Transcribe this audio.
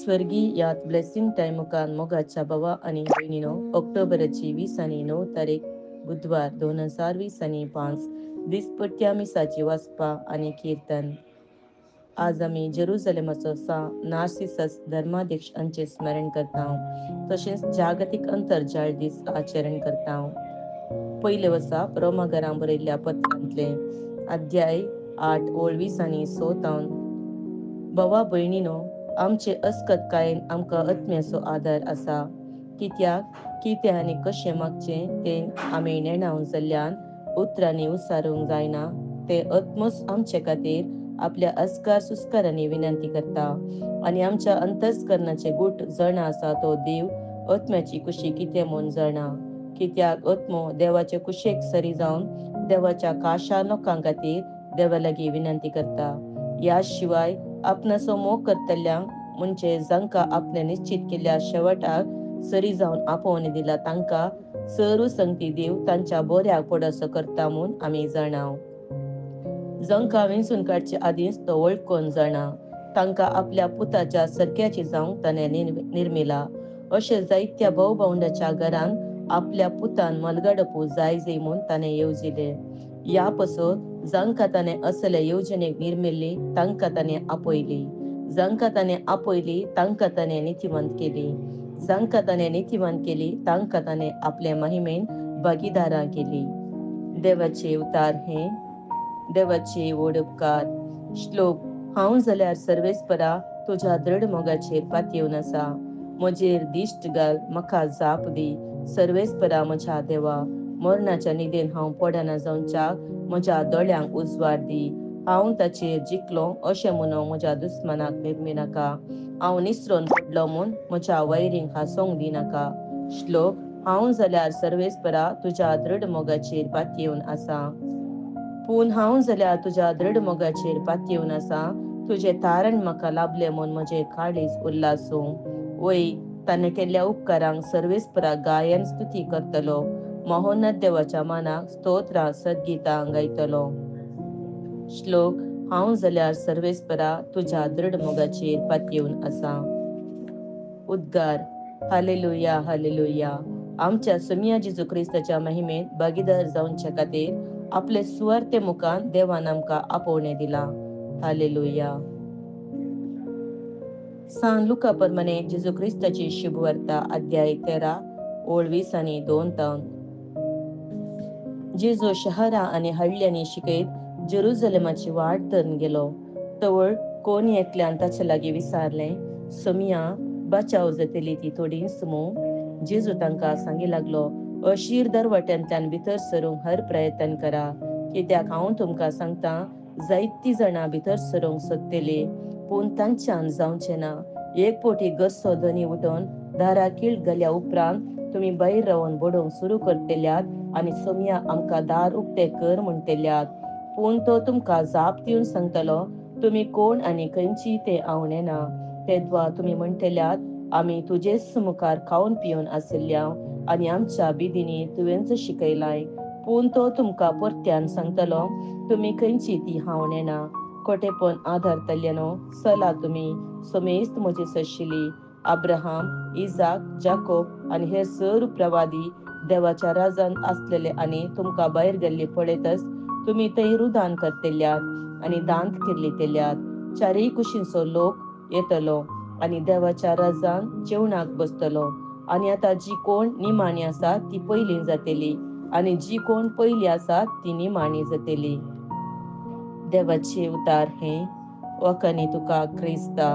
स्वर्गीय यात blessing time मुखान मोगाच्या भावा आणि भयणीनो ऑक्टोबरची 20 आणि 9 तारीख बुधवार 2020 आणि 5 दिसपट्ट्या मिसाची वाचपा आणि कीर्तन. आज आम्ही जेरुसलेमाचो नार्सिसस धर्माध्यक्ष हांचे स्मरण करता. तसेच जागतिक अंतर्जाळ दीस आचरण करता. पहिले वसा रोमागरां बरयल्ल्या पत्रांतले अध्याय 8 ओळ 20 आणि 6 भावा भयणीनो, आमचे अस्कत कायन आमकां आत्म्याचो आधार आसा. कित्याक कितें आनी कशें मागचे तें आमी नेणावंक जाल्ल्यान उतरांनी उसारूंक जायना. ते आत्मोस आमचे खातीर आपल्या अस्कार सुस्कारांनी विनंती करता आनी आमच्या अंतस्करणाचे गूट जण आसा तो देव आत्म्याची कुशी कितें म्हूण जाणा. कित्याक आत्मो देवाचे कुशेक सरी जावन देवाच्या काशा लोकां खातीर देवा लागीं विनंती करता. ह्या शिवाय आपणाचो मोग करतल्यांक म्हणजे जांकां आपले निश्चित केल्ल्या शेवटाक सरी जावन आपोवणी दिला तांकां सरू संगती देव तांच्या बऱ्याक पडसो करता म्हूण आमी जाणाव. जांकां वेंचून काडचे आदींच तो वळखून जाणा. तांकां आपल्या पुताच्या सरक्याची जावंक ताणें निर्मिला. अशें जायत्या भाऊ भावंडाच्या घरान आपल्या पुतान मलगडपू जाय म्हूण ताणें येवजिले. ह्या पसत जांकां ताणें असले येवजणेक निर्मिल्ली तांकां ताणें आपयली. जांकां ताणें आपयली तांकां ताणें नितिमंत केली. जांकां ताणें नितिमंत केली तांकां ताणें आपले महिमेन भागीदारां केली. देवाचे उतार हे देवाचे व्हड उपकार. श्लोक. हांव जाल्यार सर्वेस्परा तुज्या दृढ मोगाचेर पातयेवन आसा. म्हजेर दिश्ट घाल, म्हाका जाप दी. सर्वेस्परा म्हज्या देवा, मरणाच्या निदेन हांव पडना जावच्याक म्हज्या दोळ्यांक उजवाड दी. हांव ताचेर जिखलों अशें म्हणून म्हज्या दुस्मनाक निर्मिनाका. हांव निसरून पडलो म्हूण म्हज्या वैरींक हांसोंक दिनाका. श्लोक. हांव जाल्यार सर्वेस्परा तुज्या दृढ मोगाचेर पातयेवन आसा. पूण हांव जाल्यार तुज्या दृढ मोगाचेर पातयेवन आसा. तुझे तारण म्हाका लाभले म्हूण म्हजें काळीज उल्हासूं. वय, ताणें केल्ल्या उपकारांक सर्वेस्परा गायन स्तुती करतलो. महोन्नत देवाच्या मानाक स्तोत्रां सदगितां गायतलो. श्लोक. हांव जाल्यार सर्वेस्परा तुज्या दृढ मोगाचेर पातयेवन आसा. उद्गार. Hallelujah hallelujah. आमच्या सुमिया जेजू क्रिस्ताच्या महिमेत भागीदार जावचे खातीर आपले सुवार्ते मुखान देवान आमकां आपोवणें दिला. हालेलुया. सांग लुका प्रमाणे जेजू क्रिस्ताची शुभ वार्ता अध्याय 13 ओळ 20 आणि 2 जेजू शहरा आणि हळल्यांनी शिकयत जेरुसलेमाची वाट धरून गेलो. तवळ कोणी एकल्यान ताचे लागीं विचारलें, सुमिया, बचाव जातली ती थोडी सुमू? जेजू तांकां सांगी लागलो, अशीर दरवट्यांतल्यान भितर सरूंक हर प्रयत्न करा. कित्याक हांव तुमकां सांगता, जायतीं जाणां भितर सरूंक सोदतली पूण तांच्यान जावचें ना. एक पोटी गस्सो धनी उठोन दारा कीळ घाल्या उपरांत तुमी भायर रावन बडोवंक सुरू करतल्यात आनी सुमिया आमकां दार उक्तें कर म्हणटल्यात. पूण तो तुमकां जाप दिवन सांगतलो, तुमी कोण आनी खंयची तें हांव नेना. तेदवा तुमी म्हणटल्यात, आमी तुजेच मुखार खावन पिवन आशिल्ल्या आनी आमच्या बिदिनी तुवेंच शिकयलाय. पूण तो तुमकां परत्यान सांगतलो, तुमी खंयची ती हांव नेना. खोटेपण आधारतल्यानो चला तुमी सोमेस्त म्हजीच आशिल्ली. अब्राहम, इजाक, जाकोब आनी हे सर प्रवादी देवाच्या राजांत आसलेले आनी तुमकां भायर गेल्ले पळयतच तुमी थंय रुदान करतल्यात आनी दांत किर्लितल्यात. चारय कुशींचो लोक येतलो आनी देवाच्या राजांत जेवणाक बसतलो. आनी आतां जी कोण निमाणी आसा ती पयली जातली आनी जी कोण पयली आसा ती निमाणी जातली. देवाचे उतार हे. वखणी तुका क्रिस्ता.